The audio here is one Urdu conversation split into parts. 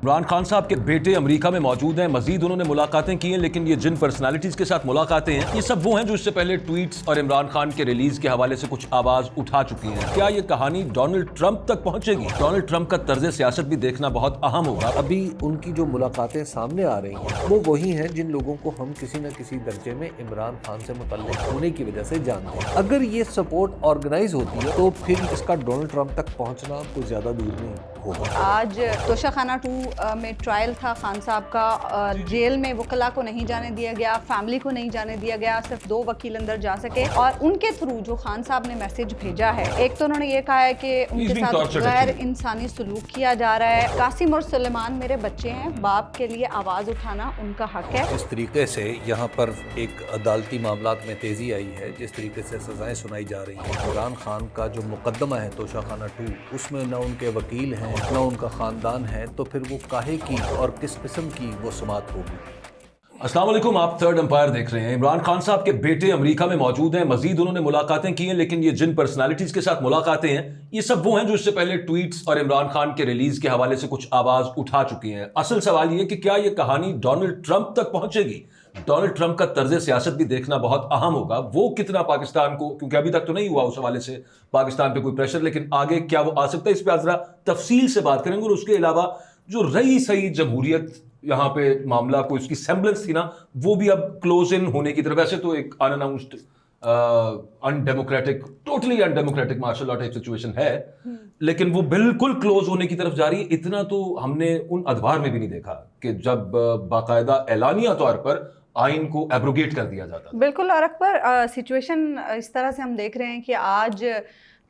عمران خان صاحب کے بیٹے امریکہ میں موجود ہیں، مزید انہوں نے ملاقاتیں کی ہیں، لیکن یہ جن پرسنالٹیز کے ساتھ ملاقاتیں ہیں یہ سب وہ ہیں جو اس سے پہلے ٹویٹس اور عمران خان کے ریلیز کے حوالے سے کچھ آواز اٹھا چکی ہیں۔ کیا یہ کہانی ڈونلڈ ٹرمپ تک پہنچے گی؟ ڈونلڈ ٹرمپ کا طرز سیاست بھی دیکھنا بہت اہم ہوگا۔ ابھی ان کی جو ملاقاتیں سامنے آ رہی ہیں وہ وہی ہیں جن لوگوں کو ہم کسی نہ کسی درجے میں عمران خان سے متعلق ہونے کی وجہ سے جانتے ہیں۔ اگر یہ سپورٹ آرگنائز ہوتی ہے تو پھر اس کا ڈونلڈ ٹرمپ تک پہنچنا کوئی زیادہ دور نہیں ہوگا۔ آج توشہ خانہ 2 میں ٹرائل تھا خان صاحب کا، جیل میں وکلاء کو نہیں جانے دیا گیا، فیملی کو نہیں جانے دیا گیا، صرف 2 وکیل اندر جا سکے، اور ان کے تھرو جو خان صاحب نے میسج بھیجا ہے، ایک تو انہوں نے یہ کہا ہے کہ ان کے ساتھ غیر انسانی سلوک کیا جا رہا ہے، قاسم اور سلیمان میرے بچے ہیں، باپ کے لیے آواز اٹھانا ان کا حق ہے۔ جس طریقے سے یہاں پر ایک عدالتی معاملات میں تیزی آئی ہے، جس طریقے سے سزائیں سنائی جا رہی ہیں، عمران خان کا جو مقدمہ ہے توشہ خانہ 2، اس میں نہ ان کے وکیل ہیں نہ ان کا خاندان ہے، تو پھر وہ کاہے کی اور کس قسم کی وہ سماعت ہوگی؟ السلام علیکم، آپ تھرڈ امپائر دیکھ رہے ہیں۔ عمران خان صاحب کے بیٹے امریکہ میں موجود ہیں، مزید انہوں نے ملاقاتیں کی ہیں، لیکن یہ جن پرسنالٹیز کے ساتھ ملاقاتیں ہیں یہ سب وہ ہیں جو اس سے پہلے ٹویٹس اور عمران خان کے ریلیز کے حوالے سے کچھ آواز اٹھا چکی ہیں۔ اصل سوال یہ کہ کیا یہ کہانی ڈونلڈ ٹرمپ تک پہنچے گی؟ ڈونلڈ ٹرمپ کا طرز سیاست بھی دیکھنا بہت اہم ہوگا۔ وہ کتنا پاکستان کو، کیونکہ ابھی تک تو نہیں ہوا اس حوالے سے پاکستان پہ کوئی پریشر، لیکن آگے کیا وہ آ سکتا ہے، اس پہ ذرا تفصیل سے بات کریں گے۔ اور اس کے علاوہ جو رئی صحیح جمہوریت یہاں پہ معاملہ کو اس کی سیمبلنس تھی نا، وہ بھی اب کلوز ان ہونے کی طرف، ویسے تو ایک an unannounced undemocratic, totally undemocratic martial law type situation ہے، لیکن وہ بالکل کلوز ہونے کی طرف جا رہی ہے۔ اتنا تو ہم نے ان ادوار میں بھی نہیں دیکھا کہ جب باقاعدہ اعلانیہ طور پر آئین کو ایبروگیٹ کر دیا جاتا۔ بالکل، اور اکبر سچویشن اس طرح سے ہم دیکھ رہے ہیں کہ آج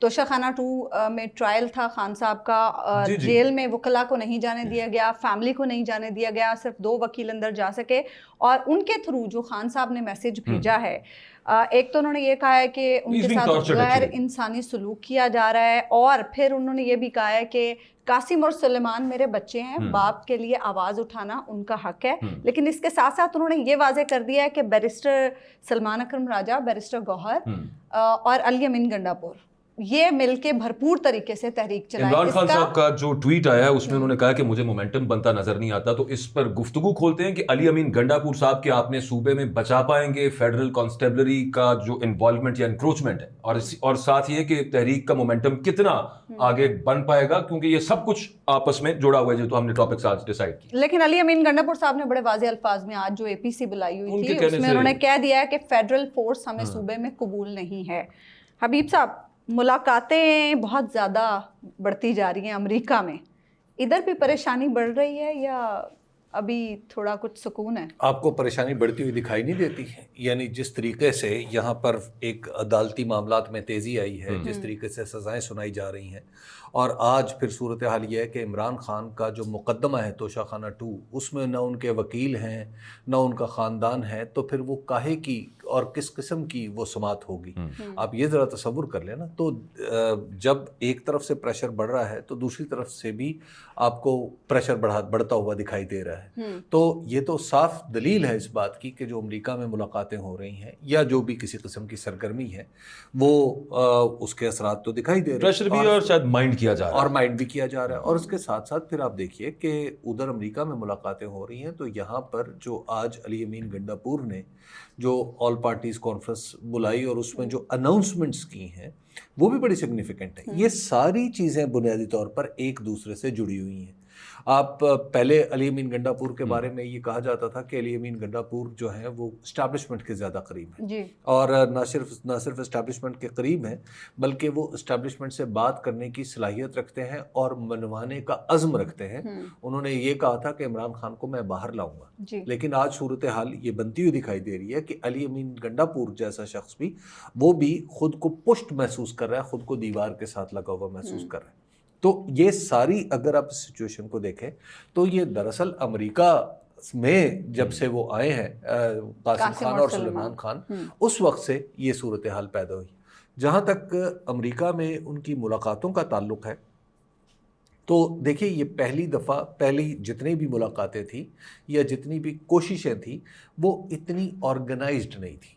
توشہ خانہ 2 میں ٹرائل تھا خان صاحب کا، جیل میں وکلاء کو نہیں جانے دیا گیا، فیملی کو نہیں جانے دیا گیا، صرف 2 وکیل اندر جا سکے، اور ان کے تھرو جو خان صاحب نے میسج بھیجا ہے، ایک تو انہوں نے یہ کہا ہے کہ ان کے ساتھ غیر انسانی سلوک کیا جا رہا ہے، اور پھر انہوں نے یہ بھی کہا ہے کہ قاسم اور سلیمان میرے بچے ہیں، باپ کے لیے آواز اٹھانا ان کا حق ہے۔ لیکن اس کے ساتھ ساتھ انہوں نے یہ واضح کر دیا ہے کہ بیرسٹر سلمان اکرم راجہ، بیرسٹر گوہر اور علی امین گنڈاپور، یہ مل کے بھرپور طریقے سے تحریک چلائیں۔ عمران خان صاحب کا جو ٹویٹ آیا ہے اس میں انہوں نے کہا کہ مجھے مومنٹم بنتا نظر نہیں آتا، تو اس پر گفتگو کھولتے ہیں کہ علی امین گنڈاپور صاحب کے آپ نے صوبے میں بچا پائیں گے فیڈرل کانسٹیبلری کا جو انوالومنٹ یا انکروچمنٹ ہے، اور ساتھ یہ کہ تحریک کا مومنٹم کتنا آگے بن پائے گا، کیونکہ یہ سب کچھ آپس میں جڑا ہوا ہے جو ہم نے ٹاپکس آج ڈیسائیڈ کی۔ لیکن علی امین گنڈاپور صاحب نے بڑے واضح الفاظ میں آج جو اے پی سی بلائی ہوئی تھی اس میں انہوں نے کہہ دیا ہے کہ فیڈرل فورس ہمیں صوبے میں قبول نہیں ہے۔ حبیب صاحب، ملاقاتیں بہت زیادہ بڑھتی جا رہی ہیں امریکہ میں، ادھر بھی پریشانی بڑھ رہی ہے یا ابھی تھوڑا کچھ سکون ہے؟ آپ کو پریشانی بڑھتی ہوئی دکھائی نہیں دیتی ہے؟ یعنی جس طریقے سے یہاں پر ایک عدالتی معاملات میں تیزی آئی ہے، جس طریقے سے سزائیں سنائی جا رہی ہیں، اور آج پھر صورتحال یہ ہے کہ عمران خان کا جو مقدمہ ہے توشہ خانہ 2، اس میں نہ ان کے وکیل ہیں نہ ان کا خاندان ہے، تو پھر وہ کاہے کی اور کس قسم کی وہ سماعت ہوگی؟ آپ یہ ذرا تصور کر لیں نا، تو جب ایک طرف سے پریشر بڑھ رہا ہے تو دوسری طرف سے بھی آپ کو پریشر بڑھتا ہوا دکھائی دے رہا ہے۔ تو یہ تو صاف دلیل ہے اس بات کی کہ جو امریکہ میں ملاقاتیں ہو رہی ہیں یا جو بھی کسی قسم کی سرگرمی ہے وہ اس کے اثرات تو دکھائی دے رہے ہیں، پریشر بھی اور شاید مائنڈ کیا جا رہا ہے، اور مائنڈ بھی کیا جا رہا ہے۔ اور اس کے ساتھ ساتھ پھر آپ دیکھیے کہ ادھر امریکہ میں ملاقاتیں ہو رہی ہیں، تو یہاں پر جو آج علی امین گنڈاپور نے جو آل پارٹیز کانفرنس بلائی اور اس میں جو اناؤنسمنٹس کی ہیں وہ بھی بڑی سگنیفیکنٹ ہیں۔ یہ ساری چیزیں بنیادی طور پر ایک دوسرے سے جڑی ہوئی ہیں۔ آپ پہلے علی امین گنڈاپور کے بارے میں یہ کہا جاتا تھا کہ علی امین گنڈاپور جو ہیں وہ اسٹیبلشمنٹ کے زیادہ قریب ہیں، اور نہ صرف اسٹیبلشمنٹ کے قریب ہیں بلکہ وہ اسٹیبلشمنٹ سے بات کرنے کی صلاحیت رکھتے ہیں اور منوانے کا عزم رکھتے ہیں۔ انہوں نے یہ کہا تھا کہ عمران خان کو میں باہر لاؤں گا، لیکن آج صورتحال یہ بنتی ہوئی دکھائی دے رہی ہے کہ علی امین گنڈاپور جیسا شخص بھی وہ بھی خود کو پشت محسوس کر رہا ہے، خود کو دیوار کے ساتھ لگا ہوا محسوس کر رہا ہے۔ تو یہ ساری اگر آپ اس سچویشن کو دیکھیں تو یہ دراصل امریکہ میں جب سے وہ آئے ہیں قاسم خان اور سلیمان خان، اس وقت سے یہ صورتحال پیدا ہوئی۔ جہاں تک امریکہ میں ان کی ملاقاتوں کا تعلق ہے تو دیکھیں یہ پہلی جتنی بھی ملاقاتیں تھیں یا جتنی بھی کوششیں تھیں وہ اتنی آرگنائزڈ نہیں تھیں۔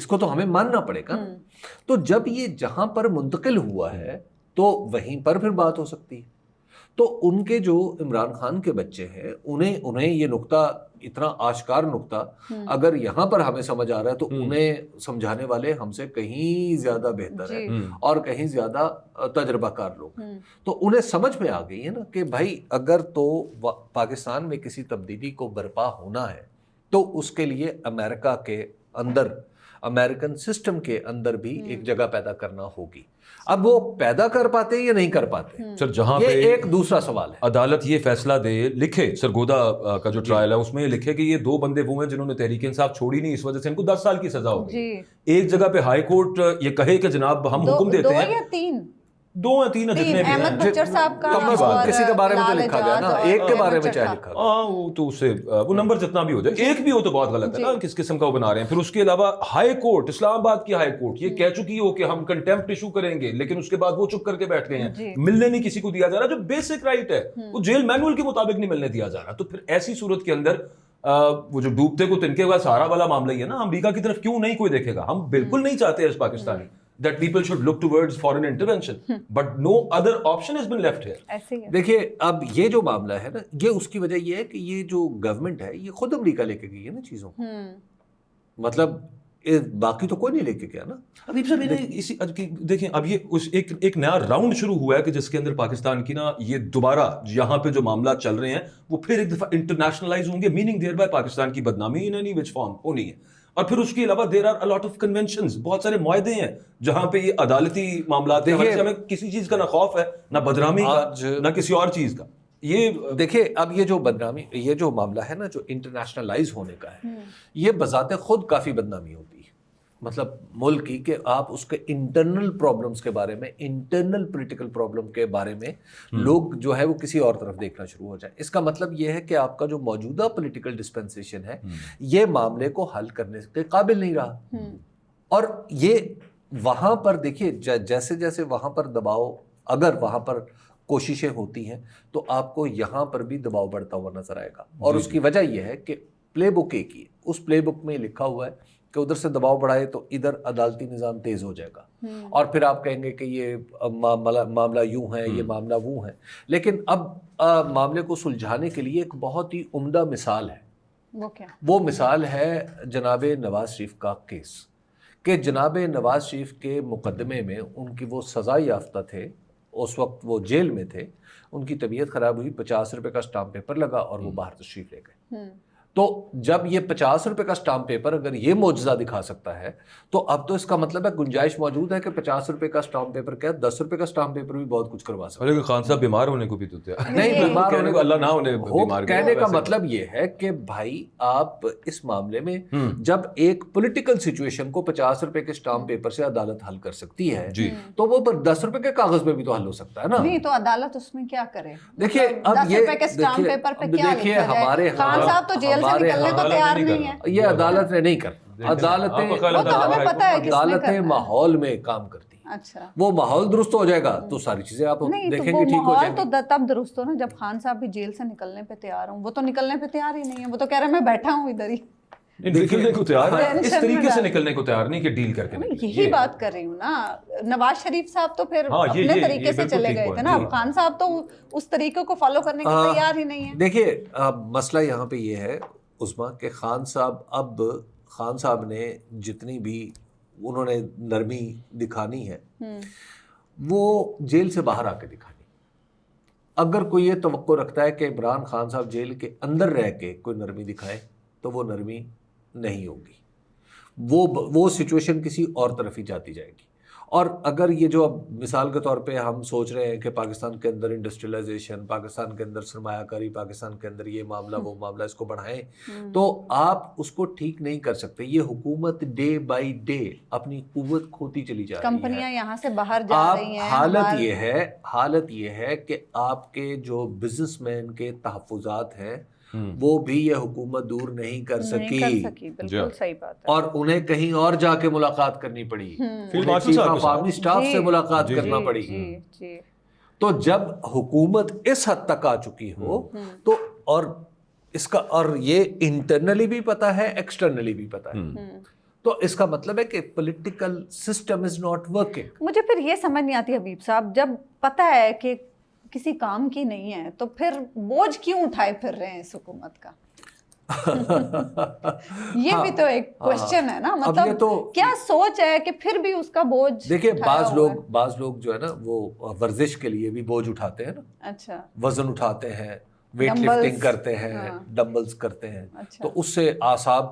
اس کو تو ہمیں ماننا پڑے گا. تو جب یہ جہاں پر منتقل ہوا ہے تو وہیں پر پھر بات ہو سکتی ہے. تو ان کے جو عمران خان کے بچے ہیں انہیں یہ نقطہ اتنا آشکار نقطہ اگر یہاں پر ہمیں سمجھ آ رہا ہے تو انہیں سمجھانے والے ہم سے کہیں زیادہ بہتر ہیں اور کہیں زیادہ تجربہ کار لوگ ہیں. تو انہیں سمجھ میں آ گئی ہے نا کہ بھائی اگر تو پاکستان میں کسی تبدیلی کو برپا ہونا ہے تو اس کے لیے امریکہ کے اندر امریکن سسٹم کے اندر بھی ایک جگہ پیدا کرنا ہوگی. اب وہ پیدا کر پاتے یا نہیں کر پاتے سر جہاں یہ پہ ایک دوسرا سوال ہے. عدالت یہ فیصلہ دے لکھے سرگودا کا جو ٹرائل ہے اس میں یہ لکھے کہ یہ 2 بندے وہ ہیں جنہوں نے تحریک انصاف چھوڑی نہیں, اس وجہ سے ان کو 10 سال کی سزا ہو گئی. ایک جگہ پہ ہائی کورٹ یہ کہے کہ جناب ہم حکم دیتے ہیں 2 یا 3 2 یا 3 جتنے بھی احمد بچر صاحب کا کسی کے بارے میں تو لکھا گیا نا, ایک کے بارے میں چاہے لکھا گیا. وہ تو اسے وہ نمبر جتنا بھی ہو جائے ایک بھی ہو تو بہت غلط ہے نا کس قسم کا وہ بنا رہے ہیں. پھر اس کے علاوہ ہائی کورٹ اسلام آباد کی ہائی کورٹ یہ کہہ چکی ہو کہ ہم کنٹیمپٹ ایشو کریں گے, لیکن اس کے بعد وہ چپ کر کے بیٹھ گئے ہیں. ملنے نہیں کسی کو دیا جا رہا جو بیسک رائٹ ہے, وہ جیل مینول کے مطابق نہیں ملنے دیا جا رہا. تو پھر ایسی صورت کے اندر وہ جو ڈوبتے کو تنکے کا سہارا والا معاملہ ہی ہے نا, امریکہ کی طرف کیوں نہیں کوئی دیکھے گا. ہم بالکل نہیں چاہتے اس Pakistani that people should look towards foreign intervention, but no other option has been left here. دیکھیے اب یہ جو معاملہ ہے نا یہ اس کی وجہ یہ ہے کہ یہ جو گورنمنٹ ہے یہ خود امریکہ لے کے گئی ہے نا چیزوں کو, مطلب باقی تو کوئی نہیں لے کے گیا نا. ابھی سر دیکھیں اب یہ ایک نیا راؤنڈ شروع ہوا ہے کہ جس کے اندر پاکستان کی نا یہ دوبارہ یہاں پہ جو معاملات چل رہے ہیں وہ پھر ایک دفعہ انٹرنیشنلائز ہوں گے, میننگ دیئر بائی پاکستان کی بدنامی ان اینی وچ فارم ہونی ہے. اور پھر اس کے علاوہ there are lot of conventions, بہت سارے معاہدے ہیں جہاں پہ یہ عدالتی معاملات ہیں. ہمیں کسی چیز کا نہ خوف ہے نہ بدنامی کا نہ کسی اور چیز کا. یہ دیکھیں اب یہ جو بدنامی یہ جو معاملہ ہے نا جو انٹرنیشنلائز ہونے کا ہے یہ بذات خود کافی بدنامی ہوتی ہے مطلب ملک کی, کہ آپ اس کے انٹرنل پرابلمس کے بارے میں انٹرنل پولیٹیکل پرابلم کے بارے میں لوگ جو ہے وہ کسی اور طرف دیکھنا شروع ہو جائیں. اس کا مطلب یہ ہے کہ آپ کا جو موجودہ پولیٹیکل ڈسپنسیشن ہے یہ معاملے کو حل کرنے کے قابل نہیں رہا. اور یہ وہاں پر دیکھیے جیسے جیسے وہاں پر دباؤ, اگر وہاں پر کوششیں ہوتی ہیں تو آپ کو یہاں پر بھی دباؤ بڑھتا ہوا نظر آئے گا. اور اس کی وجہ یہ ہے کہ پلے بک ایک ہی ہے, اس پلے بک میں لکھا ہوا ہے کہ ادھر سے دباؤ بڑھائے تو ادھر عدالتی نظام تیز ہو جائے گا, اور پھر آپ کہیں گے کہ یہ معاملہ یوں ہے یہ معاملہ وہ ہے. لیکن اب معاملے کو سلجھانے کے لیے ایک بہت ہی عمدہ مثال ہے. وہ کیا؟ وہ مثال ہے جناب نواز شریف کا کیس, کہ جناب نواز شریف کے مقدمے میں ان کی وہ سزا یافتہ تھے, اس وقت وہ جیل میں تھے, ان کی طبیعت خراب ہوئی, 50 روپے کا اسٹامپ پیپر لگا اور وہ باہر تشریف لے گئے. تو جب یہ 50 روپے کا اسٹامپ پیپر اگر یہ معجزہ دکھا سکتا ہے تو اب تو اس کا مطلب ہے گنجائش موجود ہے کہ 50 روپے کا اسٹامپ پیپر کیا 10 روپے کا اسٹامپ پیپر بھی بہت کچھ کروا سکتا ہے. لیکن خان صاحب بیمار ہونے کو بھی تو نہیں, بیمار ہونے کو اللہ نہ ہونے بیمار کہنے کا مطلب یہ ہے کہ بھائی آپ اس معاملے میں جب ایک پولیٹیکل سچویشن کو 50 روپے کے اسٹامپ پیپر سے عدالت حل کر سکتی ہے تو وہ 10 روپے کے کاغذ پہ بھی تو حل ہو سکتا ہے نا. نہیں تو عدالت اس میں کیا کرے؟ دیکھیے اب دیکھیے ہمارے خان صاحب تو جیل سے نکلنے کو تیار نہیں ہے. یہ عدالت نے نہیں کرنا, عدالتیں ماحول میں کام کرتی ہیں. اچھا وہ ماحول درست ہو جائے گا تو ساری چیزیں آپ دیکھیں گے ٹھیک ہو جائیں گی. تو تب درست ہو نا جب خان صاحب بھی جیل سے نکلنے پہ تیار ہوں. وہ تو نکلنے پہ تیار ہی نہیں ہے, وہ تو کہہ رہے میں بیٹھا ہوں ادھر ہی. نکلنے کو تیار ہے, اس طریقے سے نکلنے کو تیار نہیں کہ ڈیل کر کے. یہی بات کر رہی ہوں نا. نواز شریف صاحب تو پھر اپنے طریقے سے چلے گئے تھے نا, خان صاحب تو اس طریقے کو فالو کرنے کے تیار ہی نہیں ہے. دیکھیے مسئلہ یہاں پہ یہ ہے عثمان کہ خان صاحب نے جتنی بھی انہوں نے نرمی دکھانی ہے وہ جیل سے باہر آ کے دکھانی. اگر کوئی یہ توقع رکھتا ہے کہ عمران خان صاحب جیل کے اندر رہ کے کوئی نرمی دکھائے تو وہ نرمی نہیں ہوگی, وہ سچویشن کسی اور طرف ہی جاتی جائے گی. اور اگر یہ جو اب مثال کے طور پہ ہم سوچ رہے ہیں کہ پاکستان کے اندر انڈسٹریلائزیشن, پاکستان کے اندر سرمایہ کاری, پاکستان کے اندر یہ معاملہ وہ معاملہ, اس کو بڑھائیں, تو آپ اس کو ٹھیک نہیں کر سکتے. یہ حکومت ڈے بائی ڈے اپنی قوت کھوتی چلی جا رہی ہے, کمپنیاں یہاں سے باہر جا رہی ہیں. حالت یہ ہے کہ آپ کے جو بزنس مین کے تحفظات ہیں وہ بھی یہ حکومت دور نہیں کر سکی. بالکل صحیح بات ہے. اور انہیں کہیں اور جا کے ملاقات کرنی پڑی, فارمی سٹاف سے ملاقات کرنا پڑی. تو جب حکومت اس حد تک آ چکی ہو تو اور اس کا اور یہ انٹرنلی بھی پتا ہے ایکسٹرنلی بھی پتا ہے تو اس کا مطلب ہے کہ political system is not working. مجھے پھر یہ سمجھ نہیں آتی حبیب صاحب، جب پتہ ہے کہ کسی کام کی نہیں ہے تو پھر بوجھ کیوں اٹھائے پھر رہے ہیں اس حکومت کا؟ یہ بھی تو ایک کوشچن ہے نا، مطلب کیا سوچ ہے کہ پھر بھی اس کا بوجھ. دیکھیے بعض لوگ جو ہے نا وہ ورزش کے لیے بھی بوجھ اٹھاتے ہیں نا. اچھا. وزن اٹھاتے ہیں، ویٹ لفٹنگ کرتے ہیں، ڈمبلز کرتے ہیں، تو اس سے اعصاب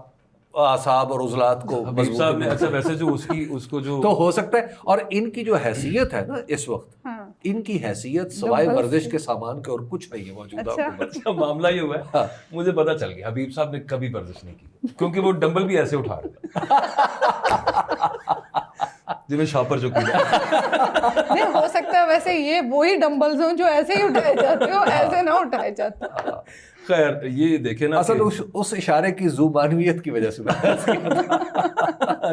اور عضلات کو حبیب صاحب نے اچھا ویسے جو اس کو جو تو ہو سکتا ہے. اور ان کی جو حیثیت ہے نا اس وقت، ان کی حیثیت سوائے ورزش کے سامان کے اور کچھ نہیں ہے موجودہ حکومت. اچھا معاملہ یہ ہوا ہے، مجھے پتا چل گیا حبیب صاحب نے کبھی ورزش نہیں کی، کیونکہ وہ ڈمبل بھی ایسے اٹھا رہے جنہیں شاپر جو کیا. نہیں ہو سکتا ہے ویسے یہ وہی ڈمبلز ہوں جو ایسے ہی اٹھائے جاتے ہو، ایسے نہ اٹھائے جاتے. خیر یہ دیکھیں نا اصل اس اشارے کی زبانویت کی وجہ سے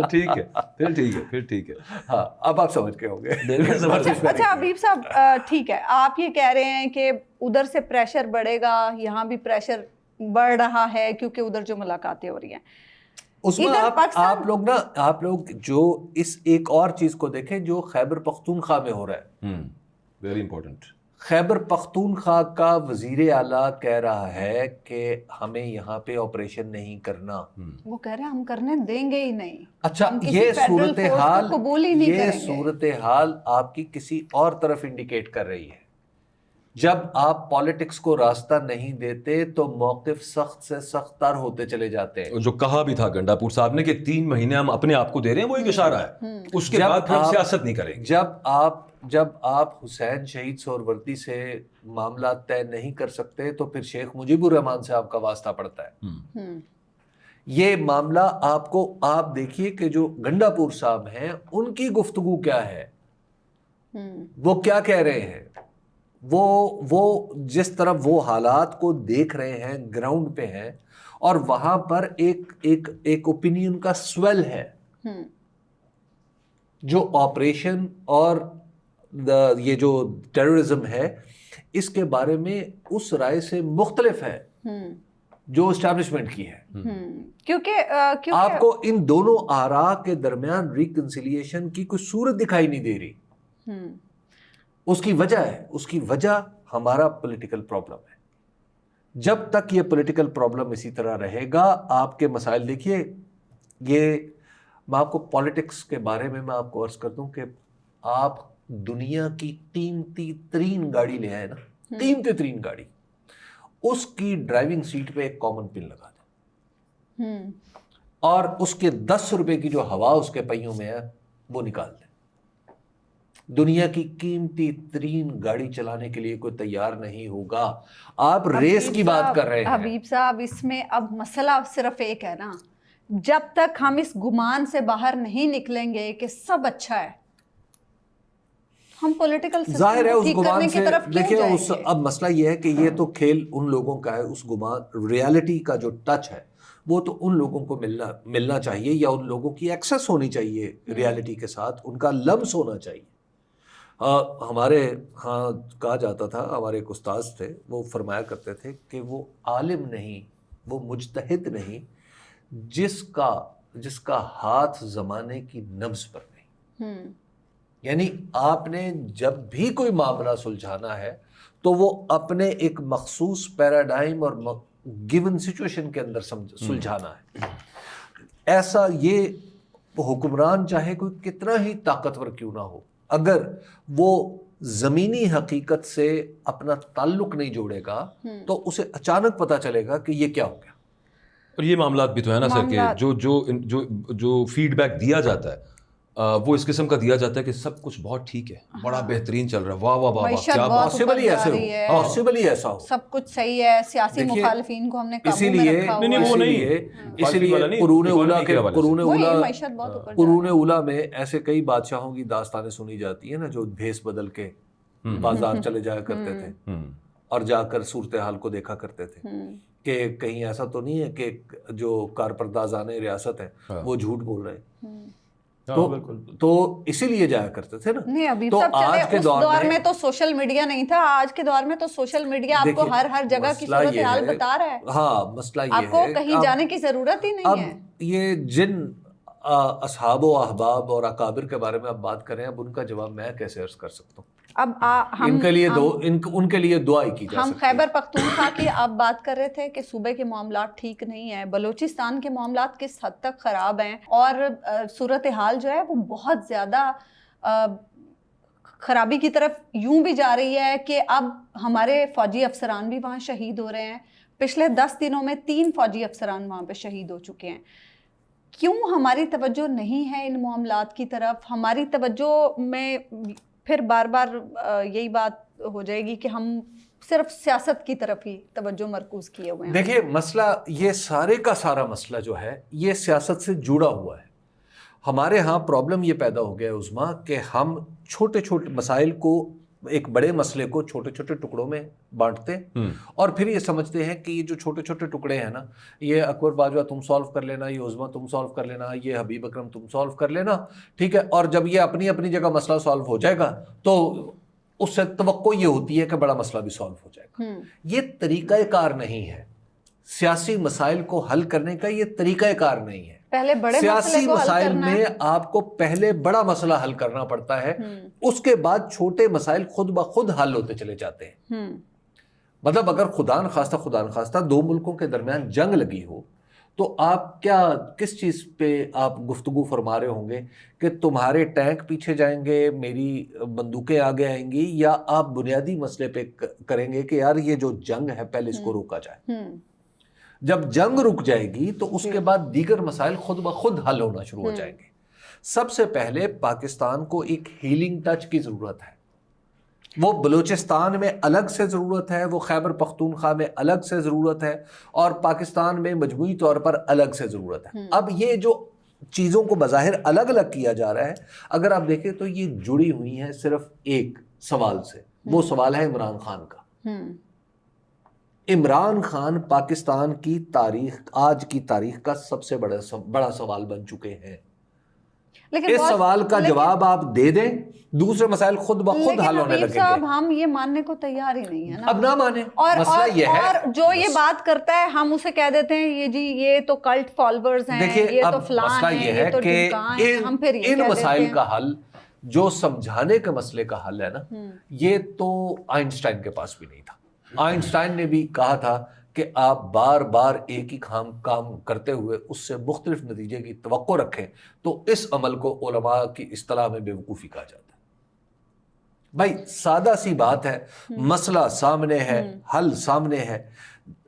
ٹھیک ہے پھر ٹھیک ہے. ہاں اب آپ سمجھ کے ہوں گے. اچھا حبیب صاحب ٹھیک ہے، آپ یہ کہہ رہے ہیں کہ ادھر سے پریشر بڑھے گا، یہاں بھی پریشر بڑھ رہا ہے کیونکہ ادھر جو ملاقاتیں ہو رہی ہیں. اس میں آپ لوگ جو اس ایک اور چیز کو دیکھیں جو خیبر پختونخوا میں ہو رہا ہے. Very important. خیبر پختونخوا کا وزیر اعلیٰ کہہ رہا ہے کہ ہمیں یہاں پہ آپریشن نہیں کرنا. وہ کہہ رہے ہیں ہم کرنے دیں گے ہی نہیں. اچھا یہ صورتحال آپ کی کسی اور طرف انڈیکیٹ کر رہی ہے. جب آپ پالیٹکس کو راستہ نہیں دیتے تو موقف سخت سے سخت تر ہوتے چلے جاتے ہیں. جو کہا بھی تھا گنڈا پور صاحب نے کہ 3 مہینے ہم اپنے آپ کو دے رہے ہیں، وہ ایک اشارہ ہے. اس کے بعد پھر ہم سیاست نہیں کریں گے. جب آپ حسین شہید سہروردی سے معاملات طے نہیں کر سکتے تو پھر شیخ مجیب الرحمان سے آپ کا واسطہ پڑتا ہے. یہ معاملہ آپ دیکھیے کہ جو گنڈا پور صاحب ہیں ان کی گفتگو کیا ہے، وہ کیا کہہ رہے ہیں. وہ جس طرح وہ حالات کو دیکھ رہے ہیں گراؤنڈ پہ ہیں، اور وہاں پر ایک اوپینین کا سویل ہے. جو آپریشن اور یہ جو ٹیررزم ہے اس کے بارے میں اس رائے سے مختلف ہے جو اسٹیبلشمنٹ کی ہے. کیونکہ آپ کو ان دونوں آراء کے درمیان ریکنسیلیشن کی کوئی صورت دکھائی نہیں دے رہی. اس کی وجہ ہمارا پولیٹیکل پرابلم ہے. جب تک یہ پولیٹیکل پرابلم اسی طرح رہے گا آپ کے مسائل دیکھیے. یہ میں آپ کو پالیٹکس کے بارے میں آپ کو عرض کر دوں کہ آپ دنیا کی قیمتی ترین گاڑی لے آئے نا، قیمتی ترین گاڑی، اس کی ڈرائیونگ سیٹ پہ ایک کامن پن لگا دیں اور اس کے 10 روپے کی جو ہوا اس کے پہیوں میں ہے وہ نکال دیں. دنیا کی قیمتی ترین گاڑی چلانے کے لیے کوئی تیار نہیں ہوگا. آپ ریس کی بات کر رہے ہیں. حبیب صاحب اس میں اب مسئلہ صرف ایک ہے نا، جب تک ہم اس گمان سے باہر نہیں نکلیں گے کہ سب اچھا ہے، ہم پولیٹیکل ظاہر ہے اس گمان سے دیکھیں. اب مسئلہ یہ ہے کہ یہ تو کھیل ان لوگوں کا ہے. اس گمان ریالٹی کا جو ٹچ ہے وہ تو ان لوگوں کو ملنا چاہیے، یا ان لوگوں کی ایکسیس ہونی چاہیے ریالٹی کے ساتھ، ان کا لمس ہونا چاہیے. ہمارے ہاں کہا جاتا تھا، ہمارے ایک استاذ تھے وہ فرمایا کرتے تھے کہ وہ عالم نہیں، وہ مجتہد نہیں جس کا ہاتھ زمانے کی نبض پر نہیں. یعنی آپ نے جب بھی کوئی معاملہ سلجھانا ہے تو وہ اپنے ایک مخصوص پیراڈائم اور گیون سچویشن کے اندر سلجھانا ہے. ایسا یہ حکمران چاہے کوئی کتنا ہی طاقتور کیوں نہ ہو، اگر وہ زمینی حقیقت سے اپنا تعلق نہیں جوڑے گا تو اسے اچانک پتہ چلے گا کہ یہ کیا ہو گیا. اور یہ معاملات بھی تو ہے نا سر کہ جو فیڈ بیک دیا جاتا ہے وہ اس قسم کا دیا جاتا ہے کہ سب کچھ بہت ٹھیک ہے، بڑا بہترین چل رہا ہے، واہ واہ واہ واہ، کیا پاسبلی ایسا ہو، سب کچھ صحیح ہے. سیاسی مخالفین کو ہم نے قابو میں رکھا ہوا ہے. اسی لیے قرون اولیٰ میں ایسے کئی بادشاہوں کی داستانیں سنی جاتی ہیں نا جو بھیس بدل کے بازار چلے جایا کرتے تھے اور جا کر صورتحال کو دیکھا کرتے تھے کہ کہیں ایسا تو نہیں ہے کہ جو کارپردازان ریاست ہیں وہ جھوٹ بول رہے ہیں. تو اسی لیے جایا کرتے تھے نا. نہیں ابھی اس دور میں تو سوشل میڈیا نہیں تھا. آج کے دور میں تو سوشل میڈیا آپ کو ہر جگہ کی صورتحال بتا رہا ہے. ہاں مسئلہ یہ ہے آپ کو کہیں جانے کی ضرورت ہی نہیں ہے. یہ جن اصحاب و احباب اور اکابر کے بارے میں آپ بات کریں، اب ان کا جواب میں کیسے عرض کر سکتا ہوں؟ اب ان کے لیے ان کے لیے دعا کی جا ہم سکتی ہے۔ خیبر پختونخوا کی آپ بات کر رہے تھے کہ صوبے کے معاملات ٹھیک نہیں ہیں، بلوچستان کے معاملات کس حد تک خراب ہیں، اور صورتحال جو ہے وہ بہت زیادہ خرابی کی طرف یوں بھی جا رہی ہے کہ اب ہمارے فوجی افسران بھی وہاں شہید ہو رہے ہیں۔ پچھلے 10 دنوں میں 3 فوجی افسران وہاں پہ شہید ہو چکے ہیں۔ کیوں ہماری توجہ نہیں ہے ان معاملات کی طرف؟ ہماری توجہ میں پھر بار بار یہی بات ہو جائے گی کہ ہم صرف سیاست کی طرف ہی توجہ مرکوز کیے ہوئے ہیں۔ دیکھیے مسئلہ یہ سارے کا سارا مسئلہ جو ہے یہ سیاست سے جڑا ہوا ہے۔ ہمارے ہاں پرابلم یہ پیدا ہو گیا ہے عظما کہ ہم چھوٹے چھوٹے مسائل کو، ایک بڑے مسئلے کو چھوٹے چھوٹے ٹکڑوں میں بانٹتے ہیں اور پھر یہ سمجھتے ہیں کہ یہ جو چھوٹے چھوٹے ٹکڑے ہیں نا، یہ اکبر باجوہ تم سالو کر لینا، یہ عظما تم سالو کر لینا، یہ حبیب اکرم تم سالو کر لینا، ٹھیک ہے، اور جب یہ اپنی اپنی جگہ مسئلہ سالو ہو جائے گا تو اس سے توقع یہ ہوتی ہے کہ بڑا مسئلہ بھی سالو ہو جائے گا۔ یہ طریقہ کار نہیں ہے، سیاسی مسائل کو حل کرنے کا یہ طریقہ کار نہیں ہے۔ پہلے بڑے سیاسی مسائل میں آپ کو پہلے بڑا مسئلہ حل کرنا پڑتا ہے، اس کے بعد چھوٹے مسائل خود بخود حل ہوتے چلے جاتے ہیں۔ مطلب اگر خدا نخواستہ 2 ملکوں کے درمیان جنگ لگی ہو تو آپ کس چیز پہ آپ گفتگو فرما رہے ہوں گے کہ تمہارے ٹینک پیچھے جائیں گے، میری بندوقیں آگے آئیں گی، یا آپ بنیادی مسئلے پہ کریں گے کہ یار یہ جو جنگ ہے پہلے اس کو روکا جائے۔ جب جنگ رک جائے گی تو اس کے بعد دیگر مسائل خود بخود حل ہونا شروع ہو جائیں گے۔ سب سے پہلے پاکستان کو ایک ہیلنگ ٹچ کی ضرورت ہے، وہ بلوچستان میں الگ سے ضرورت ہے، وہ خیبر پختونخوا میں الگ سے ضرورت ہے، اور پاکستان میں مجموعی طور پر الگ سے ضرورت ہے۔ اب یہ جو چیزوں کو بظاہر الگ الگ کیا جا رہا ہے، اگر آپ دیکھیں تو یہ جڑی ہوئی ہیں صرف ایک سوال سے، وہ سوال ہے عمران خان کا۔ عمران خان پاکستان کی تاریخ، آج کی تاریخ کا سب سے بڑا سوال بن چکے ہیں۔ اس سوال کا جواب آپ دے دیں، دوسرے مسائل خود بخود حل ہونے لگیں گے۔ ہم یہ ماننے کو تیار ہی نہیں ہے نا، اب نہ مانیں، مسئلہ یہ ہے۔ اور جو یہ بات کرتا ہے ہم اسے کہہ دیتے ہیں یہ جی یہ تو کلٹ فالوورز ہیں، یہ تو فلان ہیں، یہ تو ڈھمکان ہیں۔ ہم پھر ان مسائل کا حل، جو سمجھانے کے مسئلے کا حل ہے نا، یہ تو آئنسٹائن کے پاس بھی نہیں تھا۔ آئنسٹائن نے بھی کہا تھا کہ آپ بار بار ایک ہی کام کرتے ہوئے اس سے مختلف نتیجے کی توقع رکھیں تو اس عمل کو علماء کی اصطلاح میں بے وقوفی کہا جاتا ہے۔ بھائی سادہ سی بات ہے، مسئلہ سامنے ہے، حل سامنے ہے،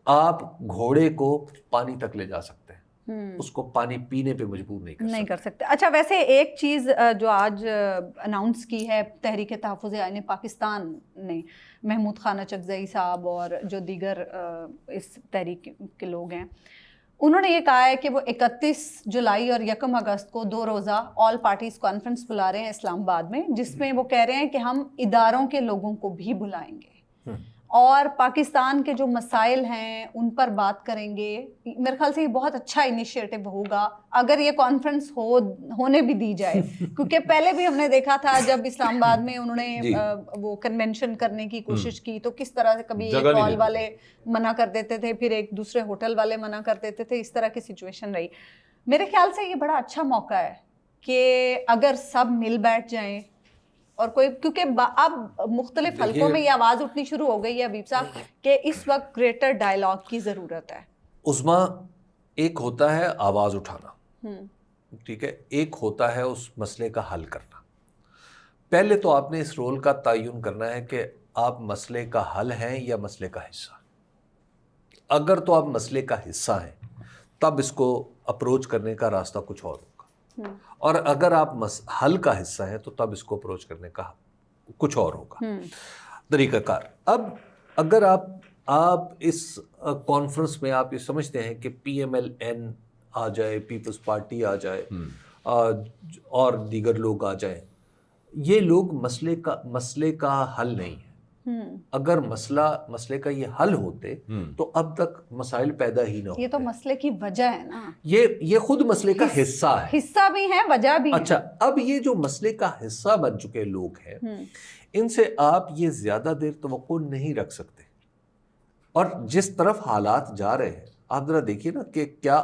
آپ گھوڑے کو پانی تک لے جا سکتے ہیں، اس کو پانی پینے پہ مجبور نہیں کر سکتے۔ اچھا ویسے ایک چیز جو آج اناؤنس کی ہے تحریک تحفظ آئین پاکستان نے، محمود خان اچکزئی صاحب اور جو دیگر اس تحریک کے لوگ ہیں، انہوں نے یہ کہا ہے کہ وہ 31 جولائی اور 1 اگست کو 2 روزہ آل پارٹیز کانفرنس بلا رہے ہیں اسلام آباد میں، جس میں وہ کہہ رہے ہیں کہ ہم اداروں کے لوگوں کو بھی بلائیں گے اور پاکستان کے جو مسائل ہیں ان پر بات کریں گے۔ میرے خیال سے یہ بہت اچھا انیشیٹو ہوگا اگر یہ کانفرنس ہونے بھی دی جائے، کیونکہ پہلے بھی ہم نے دیکھا تھا جب اسلام آباد میں انہوں نے وہ کنونشن کرنے کی کوشش کی تو کس طرح سے کبھی ایک ہال والے منع کر دیتے تھے، پھر ایک دوسرے ہوٹل والے منع کر دیتے تھے، اس طرح کی سچویشن رہی۔ میرے خیال سے یہ بڑا اچھا موقع ہے کہ اگر سب مل بیٹھ جائیں اور کوئی، کیونکہ اب مختلف حلقوں میں یہ آواز اٹھنی شروع ہو گئی ہے حبیب صاحب کہ اس وقت گریٹر ڈائلاگ کی ضرورت ہے۔ عظما ایک ہوتا ہے آواز اٹھانا، ٹھیک ہے، ایک ہوتا ہے اس مسئلے کا حل کرنا۔ پہلے تو آپ نے اس رول کا تعین کرنا ہے کہ آپ مسئلے کا حل ہیں یا مسئلے کا حصہ۔ اگر تو آپ مسئلے کا حصہ ہیں تب اس کو اپروچ کرنے کا راستہ کچھ اور ہوگا، اور اگر آپ حل کا حصہ ہیں تو تب اس کو اپروچ کرنے کا کچھ اور ہوگا طریقہ کار۔ اب اگر آپ اس کانفرنس میں آپ یہ سمجھتے ہیں کہ پی ایم ایل این آ جائے، پیپلز پارٹی آ جائے اور دیگر لوگ آ جائیں، یہ لوگ مسئلے کا حل نہیں ہے۔ اگر مسئلے کا یہ حل ہوتے تو اب تک مسائل پیدا ہی نہ ہوتے۔ یہ تو مسئلے کی وجہ ہے نا، یہ خود مسئلے کا حصہ ہے، حصہ بھی ہے وجہ بھی ہے۔ اچھا اب یہ جو مسئلے کا حصہ بن چکے لوگ ہیں، ان سے آپ یہ زیادہ دیر توقع نہیں رکھ سکتے، اور جس طرف حالات جا رہے ہیں آپ ذرا دیکھیے نا کہ کیا